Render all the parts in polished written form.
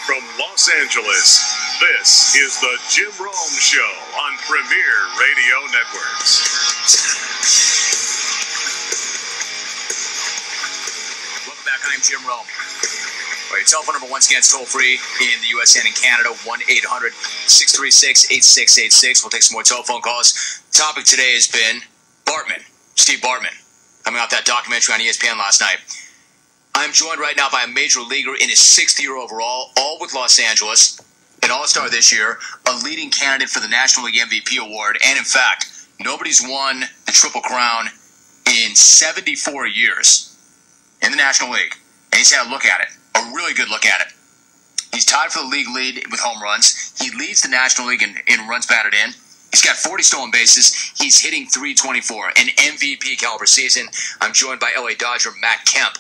from Los Angeles, this is the Jim Rome Show on Premier Radio Networks. Welcome back. I'm Jim Rome. All right, telephone number once again is toll free in the U.S. and in Canada, 1-800-636-8686. We'll take some more telephone calls. The topic today has been Bartman, Steve Bartman, coming out that documentary on ESPN last night. I'm joined right now by a major leaguer in his 6th year overall, all with Los Angeles, an all-star this year, a leading candidate for the National League MVP award, and in fact, nobody's won the Triple Crown in 74 years in the National League. And he's had a look at it, a really good look at it. He's tied for the league lead with home runs. He leads the National League in runs batted in. He's got 40 stolen bases. He's hitting .324, an MVP caliber season. I'm joined by LA Dodger Matt Kemp.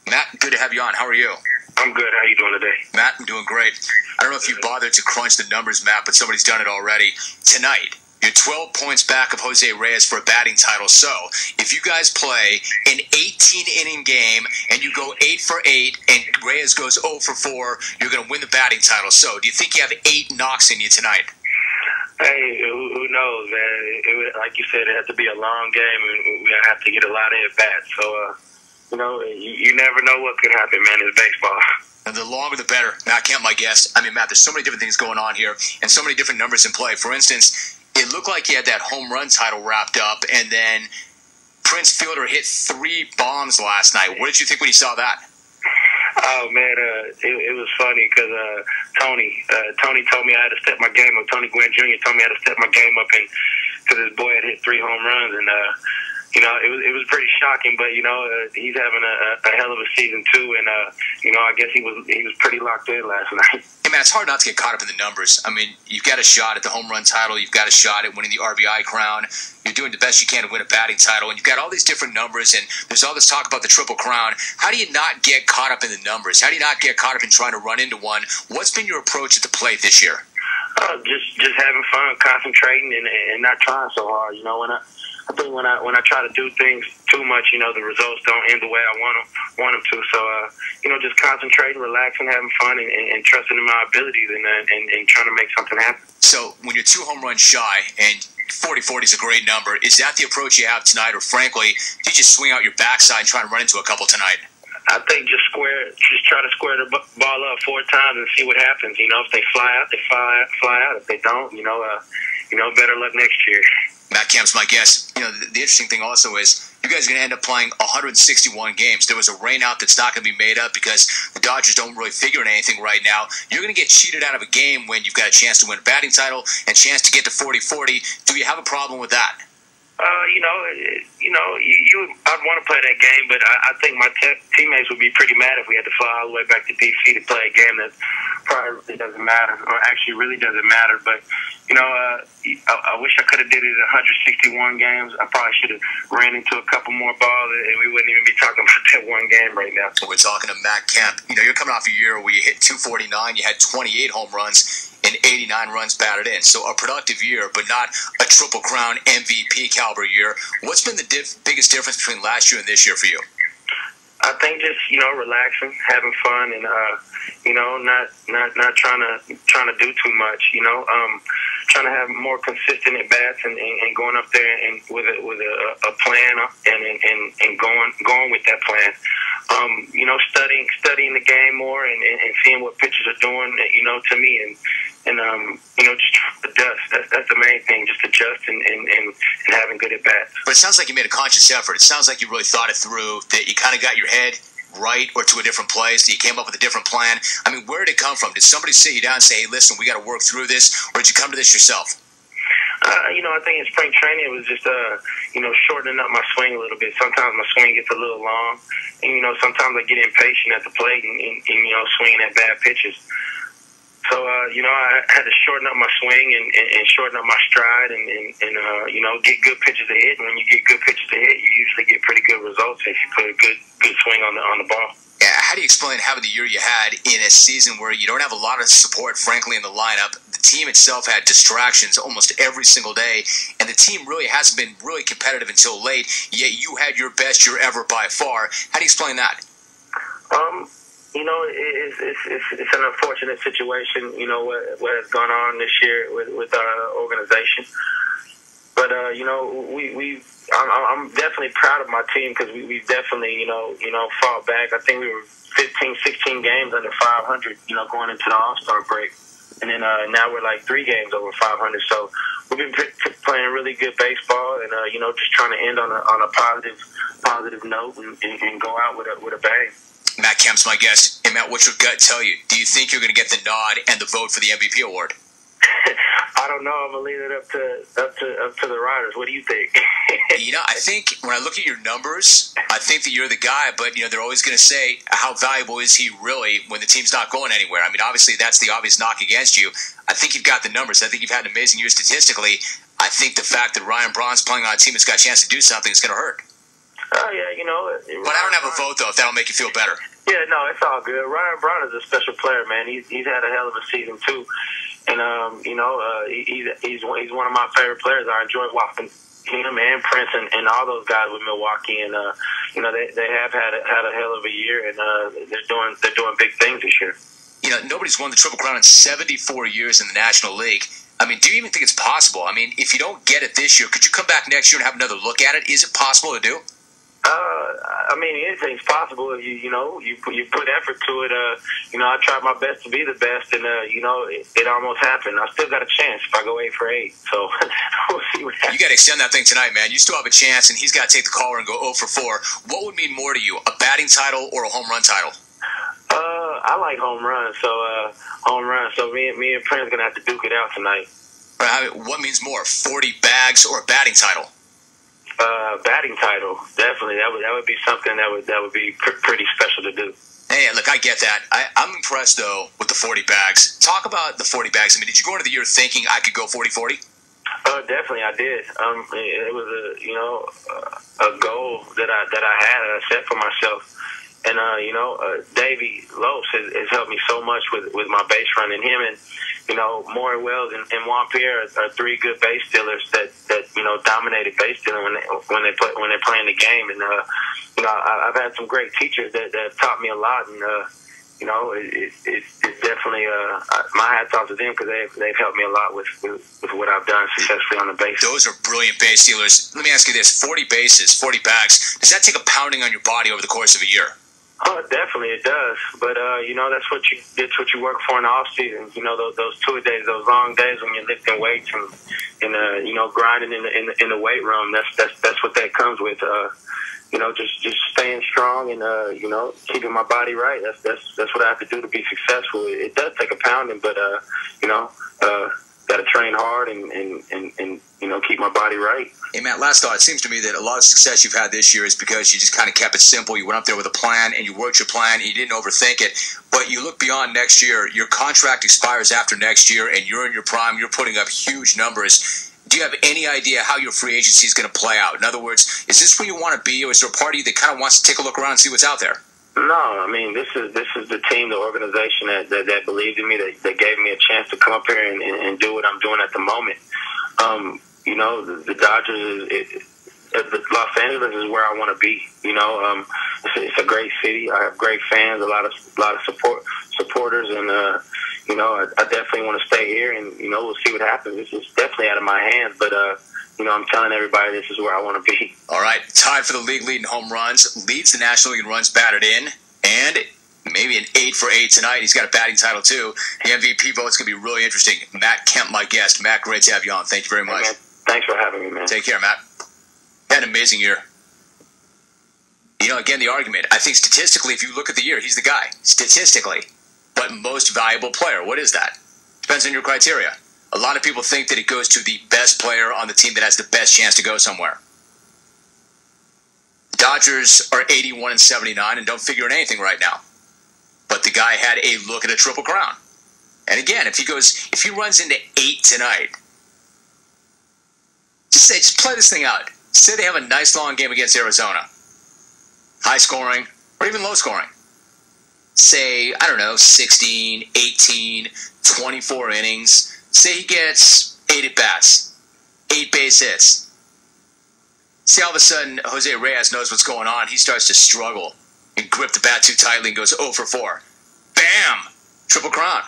Matt, good to have you on. How are you? I'm good. How are you doing today? Matt, I'm doing great. I don't know if you bothered to crunch the numbers, Matt, but somebody's done it already. Tonight, you're 12 points back of Jose Reyes for a batting title. So, if you guys play an 18-inning game and you go 8 for 8 and Reyes goes 0 for 4, you're going to win the batting title. So, do you think you have 8 knocks in you tonight? Hey, who knows, man? Like you said, it has to be a long game, and we have to get a lot of at-bats. So, you never know what could happen, man. It's baseball. And the longer the better. Matt Kemp, my guest. I mean, Matt, there's so many different things going on here and so many different numbers in play. For instance, it looked like he had that home run title wrapped up, and then Prince Fielder hit 3 bombs last night. What did you think when you saw that? Oh, man, it was funny because Tony told me I had to step my game up. Tony Gwynn Jr. told me I had to step my game up because his boy had hit 3 home runs, and it was pretty shocking, but he's having a hell of a season too, and I guess he was pretty locked in last night. Hey man, it's hard not to get caught up in the numbers. I mean, you've got a shot at the home run title, you've got a shot at winning the RBI crown, you're doing the best you can to win a batting title, and you've got all these different numbers, and there's all this talk about the Triple Crown. How do you not get caught up in the numbers? How do you not get caught up in trying to run into one? What's been your approach at the plate this year? Just having fun, concentrating, and not trying so hard. I think when I try to do things too much, the results don't end the way I want them to. So, just concentrating, relaxing, having fun, and trusting in my abilities and trying to make something happen. So, when you're 2 home runs shy, and 40-40 is a great number, is that the approach you have tonight, or frankly, do you just swing out your backside and try to run into a couple tonight? I think just try to square the ball up 4 times and see what happens. If they fly out, they fly out. If they don't, better luck next year. Matt Kemp's my guest. The interesting thing also is you guys are going to end up playing 161 games. There was a rainout that's not going to be made up because the Dodgers don't really figure in anything right now. You're going to get cheated out of a game when you've got a chance to win a batting title and a chance to get to 40-40. Do you have a problem with that? I'd want to play that game, but I think my teammates would be pretty mad if we had to fly all the way back to D.C. to play a game that probably really doesn't matter, or actually really doesn't matter. But, I wish I could have did it in 161 games. I probably should have ran into a couple more balls, and we wouldn't even be talking about that one game right now. We're talking to Matt Kemp. You're coming off a year where you hit .249, you had 28 home runs, and 89 runs batted in. So a productive year, but not a Triple Crown MVP caliber year. What's been the biggest difference between last year and this year for you? I think just relaxing, having fun, and not trying to do too much. Trying to have more consistent at bats and going up there and with a plan and going with that plan. Studying the game more and seeing what pitchers are doing. To me and just adjust. That's the main thing. Just adjust and having good at bats. But it sounds like you made a conscious effort. It sounds like you really thought it through. That you kind of got your head right or to a different place. That you came up with a different plan. I mean, where did it come from? Did somebody sit you down and say, "Hey, listen, we got to work through this," or did you come to this yourself? I think in spring training it was just shortening up my swing a little bit. Sometimes my swing gets a little long, and sometimes I get impatient at the plate and swinging at bad pitches. So, I had to shorten up my swing and shorten up my stride and get good pitches to hit. And when you get good pitches to hit, you usually get pretty good results if you put a good swing on the ball. Yeah, how do you explain having the year you had in a season where you don't have a lot of support, frankly, in the lineup? The team itself had distractions almost every single day, and the team really hasn't been really competitive until late, yet you had your best year ever by far. How do you explain that? You know, it's an unfortunate situation. You know what has gone on this year with our organization. But you know, I'm definitely proud of my team because we definitely you know fought back. I think we were 15, 16 games under 500. You know, going into the All-Star break, and then now we're like 3 games over 500. So we've been playing really good baseball, and you know, just trying to end on a positive note and go out with a bang. Matt Kemp's my guest. Hey, Matt, what's your gut tell you? Do you think you're going to get the nod and the vote for the MVP award? I don't know. I'm gonna leave it up to the riders. What do you think? You know, I think when I look at your numbers, I think that you're the guy. But you know, they're always going to say, how valuable is he really when the team's not going anywhere? I mean, obviously that's the obvious knock against you. I think you've got the numbers. I think you've had an amazing year statistically. I think the fact that Ryan Braun's playing on a team that's got a chance to do something is going to hurt. Oh yeah, you know. But I don't have a vote though. If that'll make you feel better. Yeah, no, it's all good. Ryan Braun is a special player, man. He's had a hell of a season too. And you know, he's one of my favorite players. I enjoy watching him and Prince and all those guys with Milwaukee. And you know, they have had a hell of a year, and they're doing big things this year. You know, nobody's won the Triple Crown in 74 years in the National League. I mean, do you even think it's possible? I mean, if you don't get it this year, could you come back next year and have another look at it? Is it possible to do? I mean, anything's possible if you put effort to it. You know, I tried my best to be the best, and you know, it almost happened. I still got a chance if I go 8 for 8. So we'll see what happens. You got to extend that thing tonight, man. You still have a chance, and he's got to take the caller and go 0 for 4. What would mean more to you, a batting title or a home run title? I like home runs, so home run. So me and Prince gonna have to duke it out tonight. What means more, 40 bags or a batting title? Batting title, definitely. That would be something that would be pretty special to do. Hey, look, I get that. I'm impressed though with the 40 bags. Talk about the 40 bags. I mean, did you go into the year thinking I could go 40-40? Definitely, I did. It was a goal that I set for myself. And you know, Davey Lopes has helped me so much with my base running. Him and you know, Maury Wells and Juan Pierre are 3 good base stealers that you know dominated base stealing when they're playing the game. And you know, I've had some great teachers that have taught me a lot. And you know, it's definitely my hats off to them because they've helped me a lot with what I've done successfully on the base. Those are brilliant base stealers. Let me ask you this: 40 bases, 40 bags. Does that take a pounding on your body over the course of a year? Oh, definitely it does. But you know, that's what you work for in the off season. You know, those 2 days, those long days when you're lifting weights and you know, grinding in the weight room. That's what that comes with. You know, just staying strong and you know, keeping my body right. That's what I have to do to be successful. It does take a pounding, but you know, got to train hard and you know, keep my body right. Hey, Matt, last thought. It seems to me that a lot of success you've had this year is because you just kind of kept it simple. You went up there with a plan, and you worked your plan, and you didn't overthink it. But you look beyond next year. Your contract expires after next year, and you're in your prime. You're putting up huge numbers. Do you have any idea how your free agency is going to play out? In other words, is this where you want to be, or is there a part of you that kind of wants to take a look around and see what's out there? No, I mean, this is the team, the organization that believed in me, that gave me a chance to come up here and do what I'm doing at the moment. You know, the Dodgers, Los Angeles is where I want to be. You know, it's a great city. I have great fans, a lot of supporters, and you know, I definitely want to stay here. And you know, we'll see what happens. This is definitely out of my hands, but you know, I'm telling everybody this is where I want to be. All right, tied for the league lead in home runs, leads the National League in runs batted in, and maybe an 8 for 8 tonight. He's got a batting title too. The MVP vote's going to be really interesting. Matt Kemp, my guest. Matt, great to have you on. Thank you very much. Hey, thanks for having me, man. Take care, Matt. Had an amazing year. You know, again, the argument. I think statistically, if you look at the year, he's the guy. Statistically. But most valuable player. What is that? Depends on your criteria. A lot of people think that it goes to the best player on the team that has the best chance to go somewhere. The Dodgers are 81-79 and don't figure in anything right now. But the guy had a look at a Triple Crown. And again, if he runs into 8 tonight, just play this thing out. Say they have a nice long game against Arizona. High scoring, or even low scoring. Say, I don't know, 16, 18, 24 innings. Say he gets 8 at-bats, 8 base hits. See, all of a sudden, Jose Reyes knows what's going on. He starts to struggle. and gripped the bat too tightly and goes 0 for 4. Bam! Triple crown.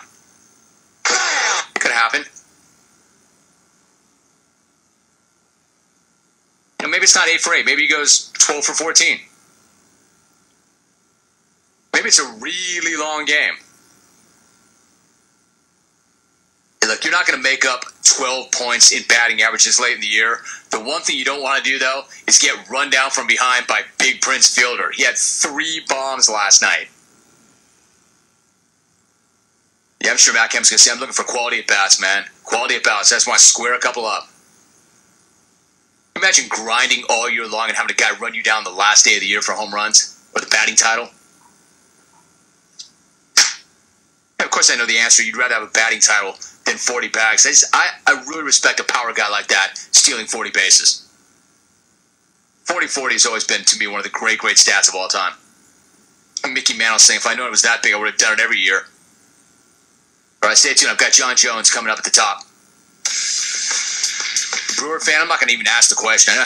It could happen. You know, maybe it's not 8 for 8. Maybe he goes 12 for 14. Maybe it's a really long game. Hey, look, you're not going to make up 12 points in batting averages late in the year. The one thing you don't want to do, though, is get run down from behind by Big Prince Fielder. He had 3 bombs last night. Yeah, I'm sure Matt Kemp's going to say, I'm looking for quality at bats, man. Quality at bats. I just want to square a couple up. Imagine grinding all year long and having a guy run you down the last day of the year for home runs or the batting title. And of course, I know the answer. You'd rather have a batting title than 40 bags. I really respect a power guy like that stealing 40 bases. 40-40 has always been, to me, one of the great stats of all time. And Mickey Mantle saying, if I known it was that big, I would have done it every year. All right, stay tuned. I've got John Jones coming up at the top. Brewer fan, I'm not going to even ask the question. I know